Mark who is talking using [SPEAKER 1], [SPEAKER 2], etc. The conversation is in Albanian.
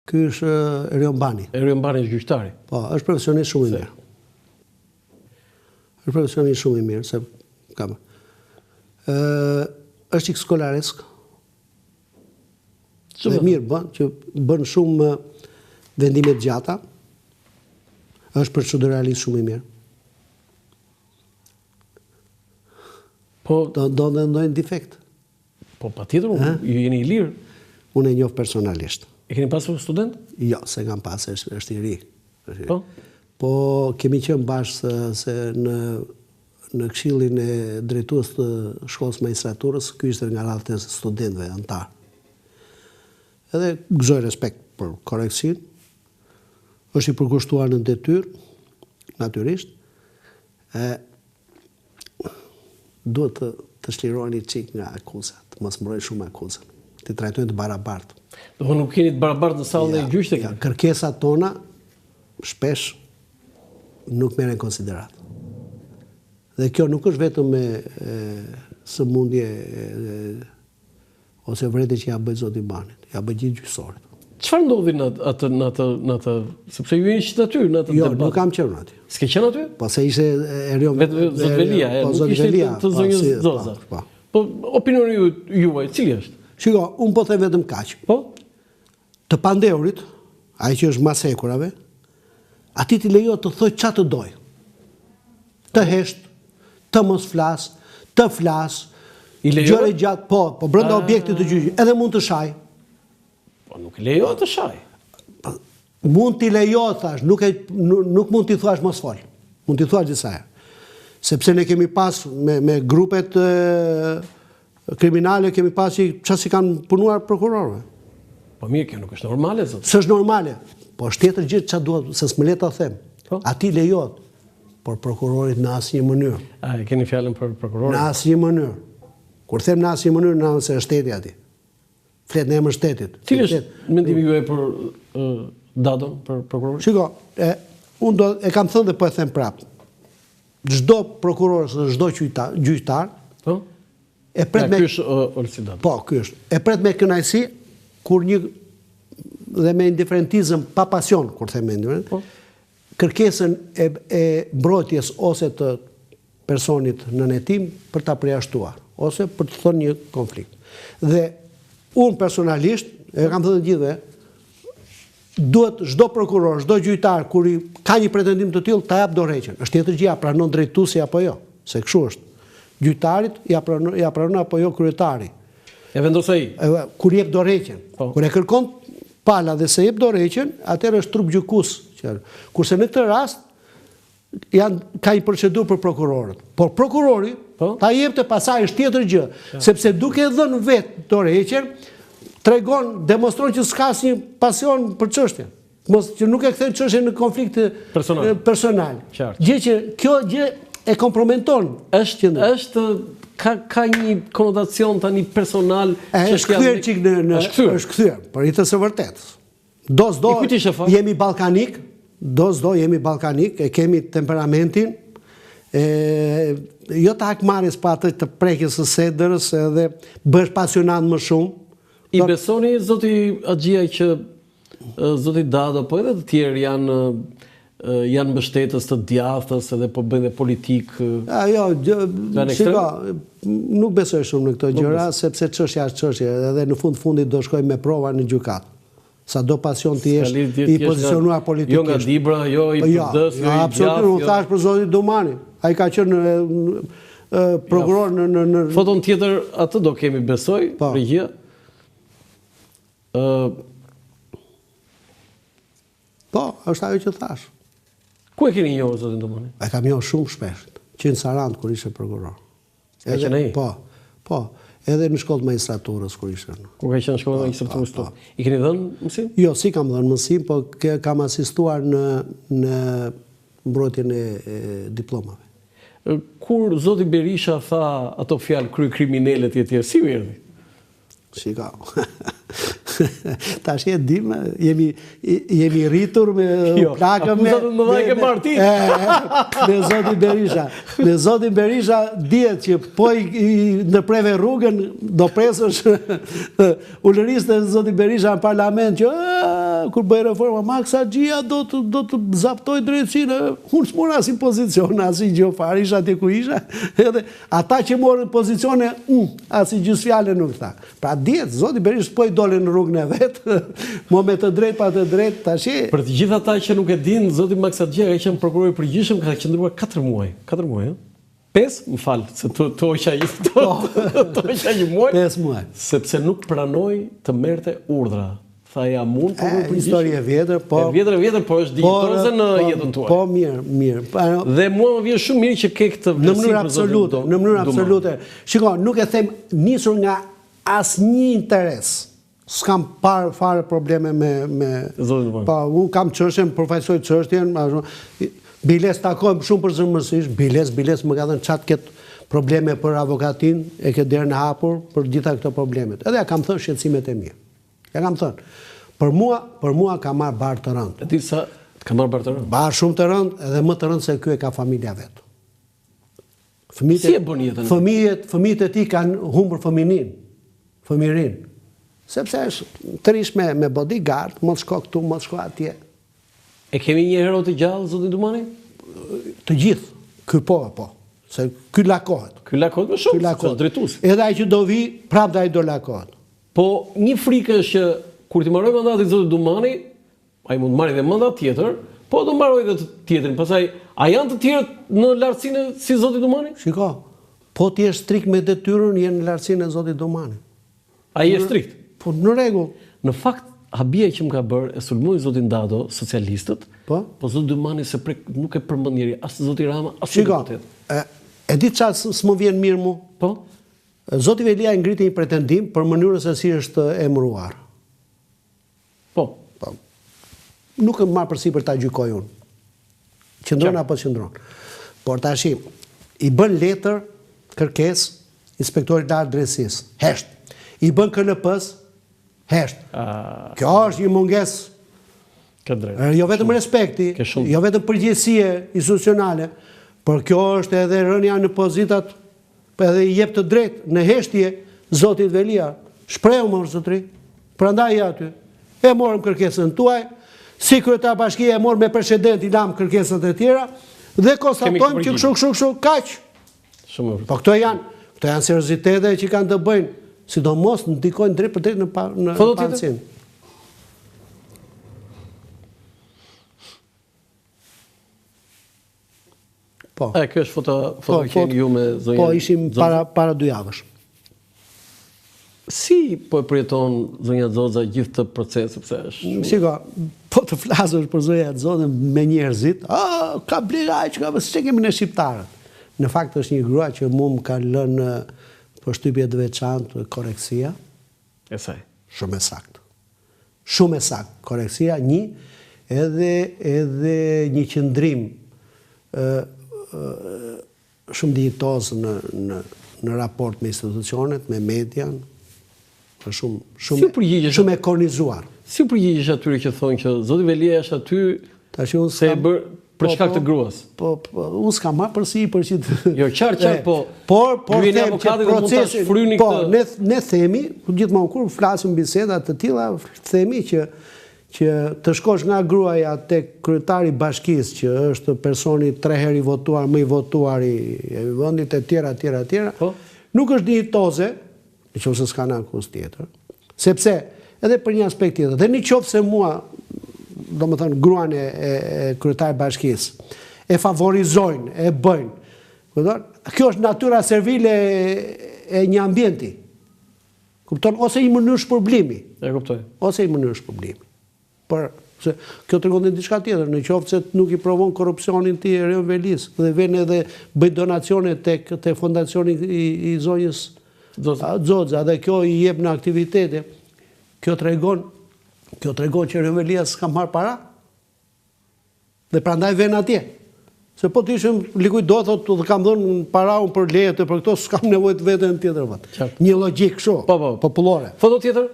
[SPEAKER 1] Ky është Erion Bani.
[SPEAKER 2] Erion Bani është gjyqtari.
[SPEAKER 1] Po, është profesionist shumë i mirë. Është profesionist shumë i mirë, se kam. Është ik skolaresk. Dhe mirë bën, që bën shumë vendime të gjata. Është proceduralist shumë i mirë.
[SPEAKER 2] Po,
[SPEAKER 1] do ndonjë defekt.
[SPEAKER 2] Po, patjetër, ju jeni i lirë.
[SPEAKER 1] Unë e njoh personalisht.
[SPEAKER 2] E keni pasur student?
[SPEAKER 1] Jo, se kam pasur, është i ri.
[SPEAKER 2] Po?
[SPEAKER 1] Po, kemi qenë bashkë se në këshillin e drejtues të shkollës magjistraturës, ky ishte nga radhët e studentëve antar. Edhe gëzoj respekt për koreksin, është i përkushtuar në detyrë, natyrisht, duhet të shlironi çik nga akuzat, mos mbrojnë shumë akuzat, të trajtojnë të barabartë.
[SPEAKER 2] Do nuk keni të barabartë në sallën e gjyqit?
[SPEAKER 1] Kërkesat tona shpesh nuk merren konsiderat. Dhe kjo nuk është vetëm me sëmundje ose vretje që ja bëj zoti Banit, ja bëj gjithë gjyqësorit.
[SPEAKER 2] Çfarë ndodhi në atë sepse ju jeni qytetar në atë debat?
[SPEAKER 1] Jo, nuk kam qenë aty.
[SPEAKER 2] S'ke qenë aty?
[SPEAKER 1] Po se ishte Erion
[SPEAKER 2] Zotvelia, nuk ishte të zonjës Zoza. Po opinioni juaj, cili është?
[SPEAKER 1] Shiko, unë po them vetëm kaq.
[SPEAKER 2] Po?
[SPEAKER 1] Të pandeurit, ai që është mas hekurave, ati t'i lejo të thoj çfarë të doj. Të hesht, të mos flas, të flas, gjëre gjatë, po brenda objektit të gjyqit, edhe mund të shaj.
[SPEAKER 2] Po nuk lejo të shaj.
[SPEAKER 1] Mund t'i lejo, thash, nuk mund t'i thuash mos fol. Mund t'i thuash disa herë. Sepse ne kemi pas me grupet kriminale, kemi pas që si kanë punuar prokurorëve.
[SPEAKER 2] Po mirë, kjo nuk është normale, zot.
[SPEAKER 1] S'është normale. Po është tjetër gjithë çfarë duhet, se s'më le ta them. Ati lejohet, por prokurorit në asnjë mënyrë.
[SPEAKER 2] A e keni fjalën për prokurorin?
[SPEAKER 1] Në asnjë mënyrë. Kur them në asnjë mënyrë, në se është shteti aty. Flet në emër shtetit.
[SPEAKER 2] Cili është mendimi juaj për Dadon, për prokurorin?
[SPEAKER 1] Shiko, unë e kam thënë dhe po e them prapë. Çdo prokuror ose çdo gjyqtar,
[SPEAKER 2] po?
[SPEAKER 1] E pret me
[SPEAKER 2] ky është Olsi Dadon.
[SPEAKER 1] Po, ky është. E pret me kënaqësi kur dhe me indiferentizëm pa pasion, kur them indiferent, kërkesën e mbrojtjes ose të personit në hetim për ta përjashtuar ose për të thënë një konflikt. Dhe unë personalisht, e kam thënë gjithëve, duhet çdo prokuror, çdo gjyqtar kur ka një pretendim të tillë ta jap dorëheqjen. Është tjetër gjë, pranon drejtuesi apo jo, se kështu është. Gjyqtarit ja pranon apo jo kryetari.
[SPEAKER 2] E vendos ai.
[SPEAKER 1] Kur jep dorëheqjen. Kur e kërkon pala dhe se jep dorëheqjen, atëherë është trup gjykues. Kurse në këtë rast ka një procedurë për prokurorët. Por prokurori ta jepte pasaj është tjetër gjë, sepse duke dhënë vetë dorëheqjen, demonstron që s'ka asnjë pasion për çështjen. Që nuk e kthen çështjen në konflikt personal. Gjë që kjo gjë e kompromenton. Ka një konotacion tani personal. Është kthyer, por i të së vërtet. Do jemi ballkanik, e kemi temperamentin, jo të hakmarrjes pa atë të prekjes së sedërës edhe bësh pasionat më shumë.
[SPEAKER 2] I besoni zoti Axhia që zoti Dado po edhe të tjerë janë mbështetës të djathtës edhe po bëjnë politikë?
[SPEAKER 1] Jo, nuk besoj shumë në këto gjëra, sepse çështja është çështje, edhe në fundit do shkojmë me prova në gjykat. Sa do pasion të jesh i pozicionuar politikisht.
[SPEAKER 2] Jo nga Dibra, jo i PD-s, jo i
[SPEAKER 1] absolutisht, unë thash për zotin Domani. Ai ka qenë prokuror në
[SPEAKER 2] foton tjetër, atë do kemi besoj, Regjia.
[SPEAKER 1] Po, është ajo që thash.
[SPEAKER 2] Ku e keni njohur zotin Domani?
[SPEAKER 1] E kam njohur shumë shpesh. Që në Sarandë kur ishte prokuror.
[SPEAKER 2] Ka qenë ai?
[SPEAKER 1] Po. Edhe në shkollë magjistraturës kur ishte.
[SPEAKER 2] Ku ka qenë shkolla magjistraturës tu? I keni dhënë mësim?
[SPEAKER 1] Jo, si kam dhënë mësim, po kam asistuar në mbrojtjen e diplomave.
[SPEAKER 2] Kur zoti Berisha tha ato fjalë krykriminalet e tjerë, si u erdhi?
[SPEAKER 1] Shika. Tash e dim, jemi rritur me plakën me zotin Berisha. Me zotin Berisha dihet që po i ndërpreve rrugën, do presësh ulërisë të zotin Berisha në parlament që kur bëj reforma, Max Haxhia do të zaptoj drejtësinë. Unë s'mora si pozicion, asi gjë fare, isha atje ku isha. Edhe ata që morën pozicione, asi gjys fjalë nuk tha. Pra diet, zoti Berisha po i dole në rrugën e vet, mo me të drejtë pa të drejtë, tash.
[SPEAKER 2] Për të gjithë ata që nuk e dinë, zoti Max Haxhia ka qenë prokuror i përgjithshëm, ka qëndruar 4 muaj. 4 muaj, ëh? 5, më falë, se të hoqa një muaj.
[SPEAKER 1] 5 muaj.
[SPEAKER 2] Sepse nuk pranoj të merte urdhra. Tha ja mund, po për
[SPEAKER 1] histori e vjetër, po.
[SPEAKER 2] E vjetër, po është digitoze në jetën tuaj.
[SPEAKER 1] Po mirë.
[SPEAKER 2] Dhe mua më vjen shumë mirë që ke këtë vlerësim
[SPEAKER 1] në mënyrë absolute. Shiko, nuk e them nisur nga asnjë interes. S'kam parë fare probleme me pa, unë kam çështjen, përfaqësoj çështjen, Biles takojmë shumë për zërmësisht, Biles më ka thënë çat këtë probleme për avokatin, e këtë derën e hapur për gjitha këto problemet. Edhe ja kam thënë shqetësimet e mia. Ja kam thënë. Për mua ka marrë barë të rëndë.
[SPEAKER 2] E di sa ka marrë barë të rëndë?
[SPEAKER 1] Barë shumë të rëndë, edhe më të rëndë se ky e ka familja vet.
[SPEAKER 2] Si e bën jetën?
[SPEAKER 1] Fëmijët e tij kanë humbur fëmirin. Sepse është të rish me bodyguard, mos shko këtu, mos shko atje.
[SPEAKER 2] E kemi një hero të gjallë, zoti Dumani?
[SPEAKER 1] Të gjithë. Ky po. Se ky lakohet.
[SPEAKER 2] Ky lakohet më shumë, se është drejtues.
[SPEAKER 1] Edhe ai që do vi, prapë ai do lakohet.
[SPEAKER 2] Po një frikë është që kur ti mbaroj mandatin zoti Dumani, ai mund të marrë edhe mandat tjetër, po do mbaroj edhe të tjetrin. Pastaj, a janë të tjerë në lartësinë si zoti Dumani?
[SPEAKER 1] Shiko, po ti je strikt me detyrën, je në lartësinë e zotit Dumani.
[SPEAKER 2] Ai është strikt.
[SPEAKER 1] Po në rregull.
[SPEAKER 2] Në fakt, habia që më ka bërë e sulmoi zotin Dado, socialistët, po zoti Dumani se nuk e përmend njëri, as zoti Rama, as
[SPEAKER 1] deputet. E di çfarë s'më vjen mirë mu?
[SPEAKER 2] Po.
[SPEAKER 1] Zoti Velia ngriti një pretendim për mënyrën se si është emëruar.
[SPEAKER 2] Po.
[SPEAKER 1] Nuk e marr përsipër ta gjykoj unë. Qëndron apo qëndron. Por tash i bën letër kërkesë inspektorit lart drejtësisë. Hesht. I bën KLP-s. Hesht. Kjo është një mungesë. Jo vetëm respekti, jo vetëm përgjegjësie institucionale, por kjo është edhe rënja në pozitat, edhe i jep të drejtë në heshtje zotit Velia. Shprehu më zotri. Prandaj aty. E morëm kërkesën tuaj, si kryetar bashkie e morëm me president i lam kërkesat e tjera dhe konstatojmë që kështu kaq. Po këto janë seriozitete që kanë të bëjnë, sidomos ndikojnë drejt për drejt në pacientin. Po.
[SPEAKER 2] Kjo është foto që ju me zonjën.
[SPEAKER 1] Po, ishim para 2 javësh.
[SPEAKER 2] Si po e përjeton zonja Zoza gjithë të proces, sepse është...
[SPEAKER 1] Shiko, po të flasësh për zonja Zoza me njerëzit, ka bleraj që ka që kemi në shqiptarët. Në fakt është një grua që mu më ka lënë përshtypje të veçantë koreksia.
[SPEAKER 2] E saj.
[SPEAKER 1] Shumë e saktë. Shumë e saktë. Koreksia një, edhe një qëndrim shumë dijitoz në raport me institucionet, me median, shumë e kornizuar.
[SPEAKER 2] Si u përgjigjesh atyre që thonë që zoti Velia është aty se e bërë për shkak të gruas?
[SPEAKER 1] Po, unë s'kam marrë përsi për që të...
[SPEAKER 2] Jo, qartë, po...
[SPEAKER 1] Por
[SPEAKER 2] them që procesin...
[SPEAKER 1] Po, ne themi, gjithmonë kur flasim bisedat të tilla, themi që të shkosh nga gruaja tek kryetari i bashkisë, që është personi 3 herë i votuar, më i votuar i vendit e tjera, nuk është dijitoze, nëse s'ka në akuzë tjetër, sepse edhe për një aspekt tjetër, dhe në qoftë se mua, domethënë gruan e kryetarit bashkisë, e favorizojnë, e bëjnë, kjo është natyra servile e një ambienti. Kupton? Ose një mënyrë shpërblimi.
[SPEAKER 2] E kuptoj.
[SPEAKER 1] Ose një mënyrë shpërblimi. Por kjo tregon diçka tjetër, në qoftë se nuk i provon korrupsionin ti Erion Velis dhe vjen edhe bëj donacione tek fondacioni i zonjës Zoza dhe kjo i jep në aktivitete. Kjo tregon që Erion Velia s'ka marr para. Dhe prandaj vjen atje. Se po të ishim likuj do thotë të kam dhënë para unë për lejet e për këto s'kam nevojë të veten tjetër vat. Një logjik kështu popullore.
[SPEAKER 2] Foto tjetër?